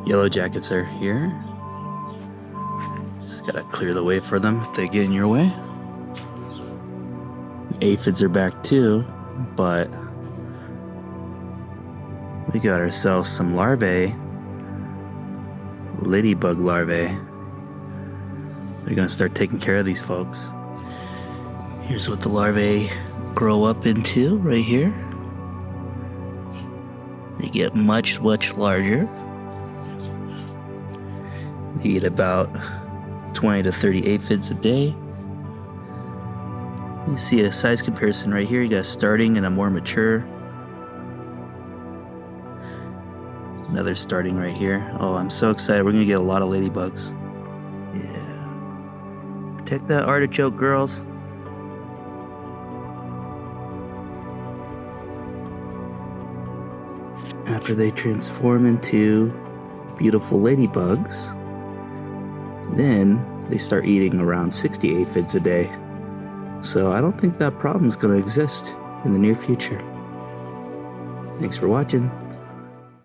Yellow jackets are here. Just gotta clear the way for them if they get in your way. Aphids are back too, but we got ourselves some larvae. Ladybug larvae. We're gonna start taking care of these folks. Here's what the larvae grow up into right here. They get much larger. They eat about 20 to 30 aphids a day. You see a size comparison right here. You got a starting and a more mature. Another starting right here. Oh, I'm so excited. We're gonna get a lot of ladybugs. Yeah. Protect that artichoke, girls. After they transform into beautiful ladybugs, then they start eating around 60 aphids a day. So I don't think that problem is going to exist in the near future. Thanks for watching.